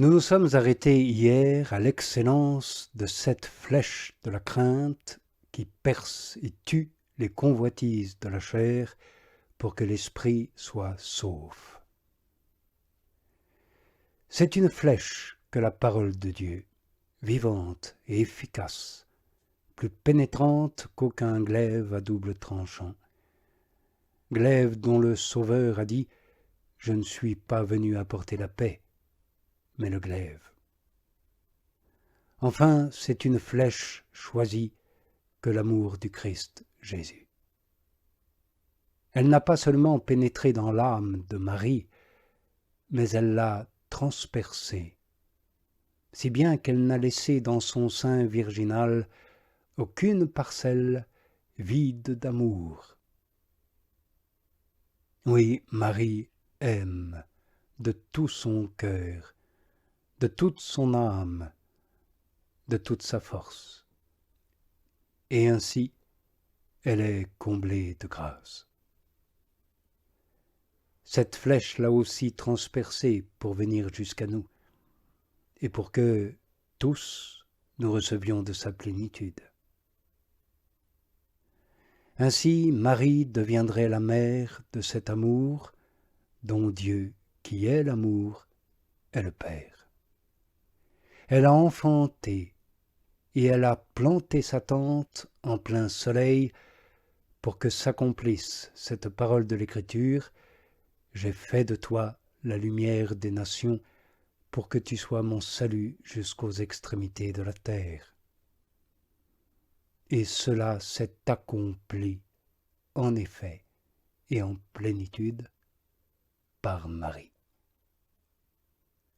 Nous nous sommes arrêtés hier à l'excellence de cette flèche de la crainte qui perce et tue les convoitises de la chair pour que l'esprit soit sauf. C'est une flèche que la parole de Dieu, vivante et efficace, plus pénétrante qu'aucun glaive à double tranchant. Glaive dont le Sauveur a dit « Je ne suis pas venu apporter la paix, mais le glaive ». Enfin, c'est une flèche choisie que l'amour du Christ Jésus. Elle n'a pas seulement pénétré dans l'âme de Marie, mais elle l'a transpercée, si bien qu'elle n'a laissé dans son sein virginal aucune parcelle vide d'amour. Oui, Marie aime de tout son cœur, de toute son âme, de toute sa force. Et ainsi, elle est comblée de grâce. Cette flèche l'a aussi transpercée pour venir jusqu'à nous, et pour que, tous, nous recevions de sa plénitude. Ainsi, Marie deviendrait la mère de cet amour dont Dieu, qui est l'amour, est le Père. Elle a enfanté et elle a planté sa tente en plein soleil pour que s'accomplisse cette parole de l'Écriture « J'ai fait de toi la lumière des nations pour que tu sois mon salut jusqu'aux extrémités de la terre. » Et cela s'est accompli, en effet, et en plénitude, par Marie.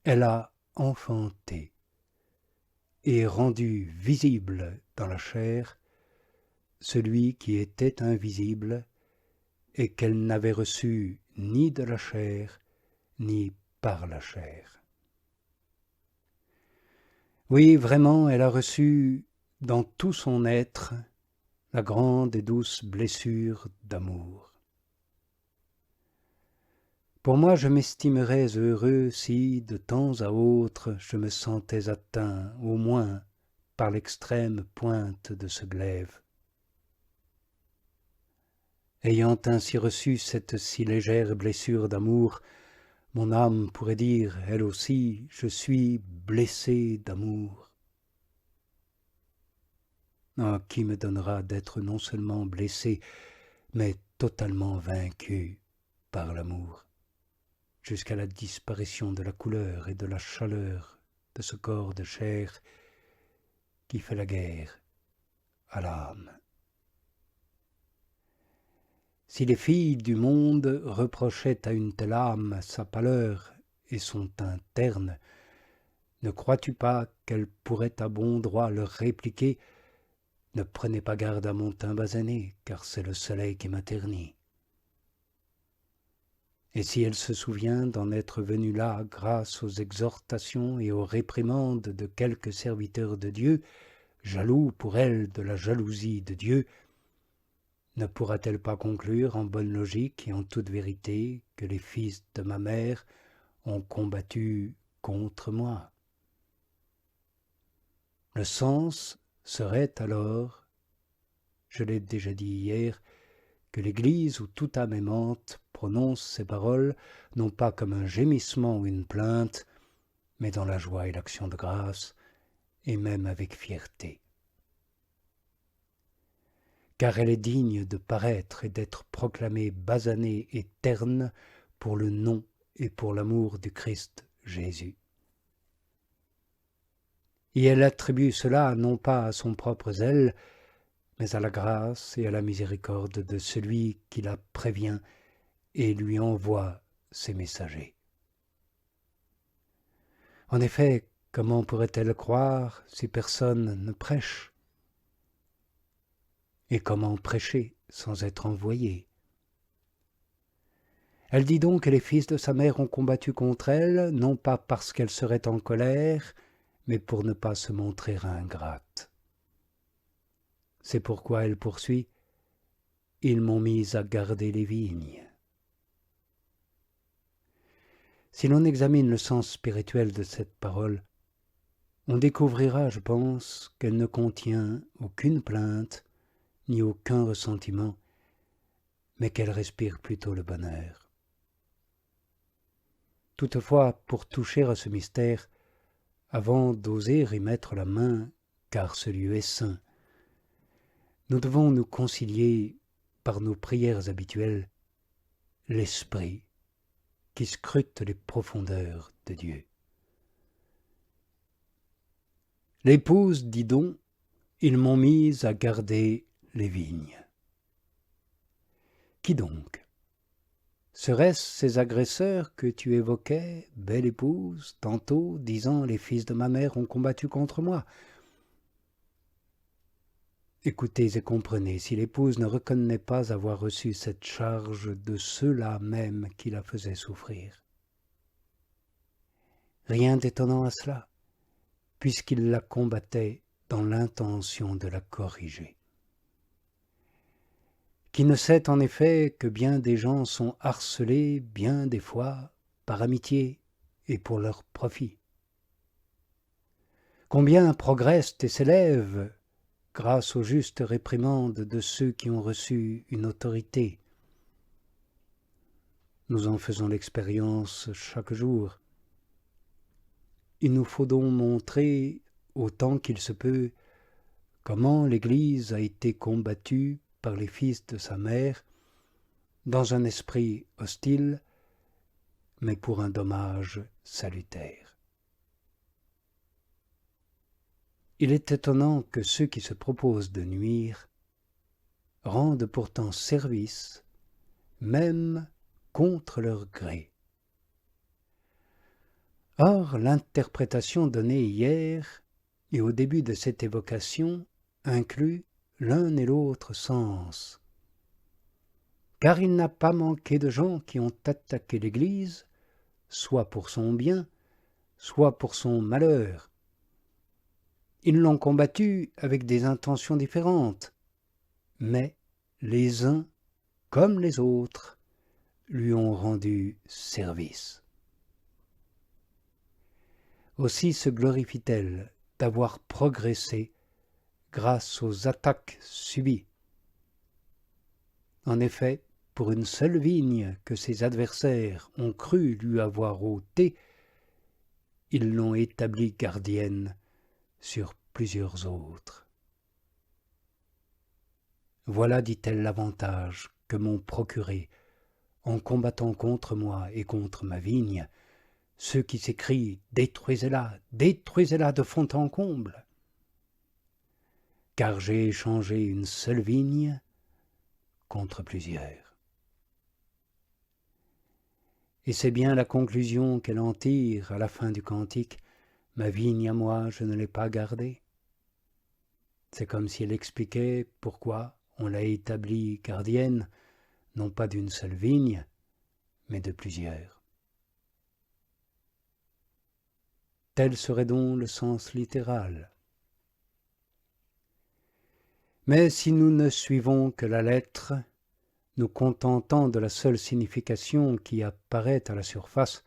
Elle a enfanté et rendu visible dans la chair celui qui était invisible et qu'elle n'avait reçu ni de la chair, ni par la chair. Oui, vraiment, elle a reçu dans tout son être la grande et douce blessure d'amour. Pour moi, je m'estimerais heureux si, de temps à autre, je me sentais atteint, au moins, par l'extrême pointe de ce glaive. Ayant ainsi reçu cette si légère blessure d'amour, mon âme pourrait dire, elle aussi, je suis blessée d'amour. Ah, qui me donnera d'être non seulement blessé, mais totalement vaincu par l'amour, jusqu'à la disparition de la couleur et de la chaleur de ce corps de chair qui fait la guerre à l'âme. Si les filles du monde reprochaient à une telle âme sa pâleur et son teint terne, ne crois-tu pas qu'elles pourraient à bon droit leur répliquer « Ne prenez pas garde à mon teint basané, car c'est le soleil qui m'a terni. » Et si elle se souvient d'en être venue là grâce aux exhortations et aux réprimandes de quelques serviteurs de Dieu, jaloux pour elle de la jalousie de Dieu, ne pourra-t-elle pas conclure en bonne logique et en toute vérité que les fils de ma mère ont combattu contre moi? Le sens serait alors, je l'ai déjà dit hier, que l'Église où toute âme aimante prononce ces paroles, non pas comme un gémissement ou une plainte, mais dans la joie et l'action de grâce, et même avec fierté. Car elle est digne de paraître et d'être proclamée basanée et terne pour le nom et pour l'amour du Christ Jésus. Et elle attribue cela non pas à son propre zèle, mais à la grâce et à la miséricorde de celui qui la prévient et lui envoie ses messagers. En effet, comment pourrait-elle croire si personne ne prêche? Et comment prêcher sans être envoyé? Elle dit donc que les fils de sa mère ont combattu contre elle, non pas parce qu'elle serait en colère, mais pour ne pas se montrer ingrate. C'est pourquoi elle poursuit « Ils m'ont mise à garder les vignes ». Si l'on examine le sens spirituel de cette parole, on découvrira, je pense, qu'elle ne contient aucune plainte, ni aucun ressentiment, mais qu'elle respire plutôt le bonheur. Toutefois, pour toucher à ce mystère, avant d'oser y mettre la main, car ce lieu est saint, nous devons nous concilier, par nos prières habituelles, l'esprit qui scrute les profondeurs de Dieu. L'épouse, dit donc, ils m'ont mise à garder les vignes. Qui donc? Serait-ce ces agresseurs que tu évoquais, belle épouse, tantôt disant « les fils de ma mère ont combattu contre moi ». Écoutez et comprenez, si l'épouse ne reconnaît pas avoir reçu cette charge de ceux-là même qui la faisaient souffrir. Rien d'étonnant à cela, puisqu'il la combattait dans l'intention de la corriger. Qui ne sait en effet que bien des gens sont harcelés bien des fois par amitié et pour leur profit. Combien progressent et s'élèvent grâce aux justes réprimandes de ceux qui ont reçu une autorité. Nous en faisons l'expérience chaque jour. Il nous faut donc montrer, autant qu'il se peut, comment l'Église a été combattue par les fils de sa mère, dans un esprit hostile, mais pour un dommage salutaire. Il est étonnant que ceux qui se proposent de nuire rendent pourtant service, même contre leur gré. Or, l'interprétation donnée hier et au début de cette évocation inclut l'un et l'autre sens. Car il n'a pas manqué de gens qui ont attaqué l'Église, soit pour son bien, soit pour son malheur. Ils l'ont combattu avec des intentions différentes, mais les uns, comme les autres, lui ont rendu service. Aussi se glorifie-t-elle d'avoir progressé grâce aux attaques subies. En effet, pour une seule vigne que ses adversaires ont cru lui avoir ôtée, ils l'ont établie gardienne sur plusieurs autres. Voilà, dit-elle, l'avantage que m'ont procuré, en combattant contre moi et contre ma vigne, ceux qui s'écrient « détruisez-la de fond en comble ». Car j'ai échangé une seule vigne contre plusieurs. Et c'est bien la conclusion qu'elle en tire à la fin du cantique. Ma vigne à moi, je ne l'ai pas gardée. C'est comme si elle expliquait pourquoi on l'a établie gardienne, non pas d'une seule vigne, mais de plusieurs. Tel serait donc le sens littéral. Mais si nous ne suivons que la lettre, nous contentant de la seule signification qui apparaît à la surface,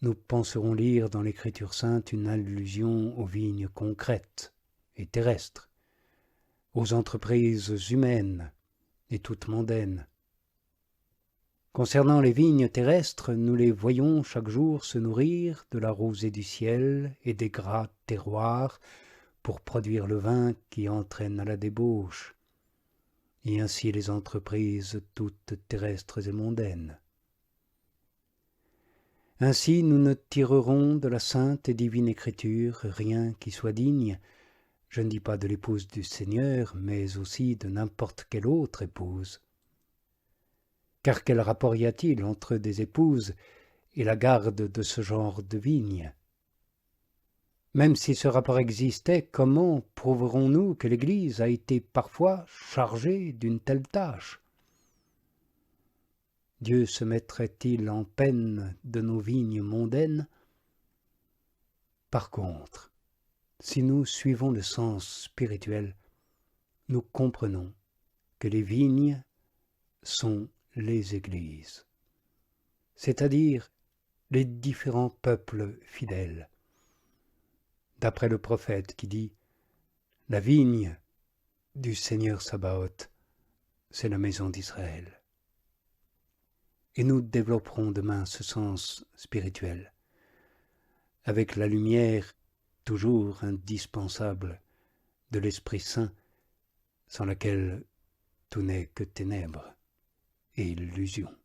nous penserons lire dans l'Écriture sainte une allusion aux vignes concrètes et terrestres, aux entreprises humaines et toutes mondaines. Concernant les vignes terrestres, nous les voyons chaque jour se nourrir de la rosée du ciel et des gras terroirs pour produire le vin qui entraîne à la débauche, et ainsi les entreprises toutes terrestres et mondaines. Ainsi nous ne tirerons de la sainte et divine Écriture rien qui soit digne, je ne dis pas de l'épouse du Seigneur, mais aussi de n'importe quelle autre épouse. Car quel rapport y a-t-il entre des épouses et la garde de ce genre de vigne? Même si ce rapport existait, comment prouverons-nous que l'Église a été parfois chargée d'une telle tâche? Dieu se mettrait-il en peine de nos vignes mondaines? Par contre, si nous suivons le sens spirituel, nous comprenons que les vignes sont les églises, c'est-à-dire les différents peuples fidèles. D'après le prophète qui dit « La vigne du Seigneur Sabaoth, c'est la maison d'Israël ». Et nous développerons demain ce sens spirituel, avec la lumière toujours indispensable de l'Esprit Saint, sans laquelle tout n'est que ténèbres et illusions.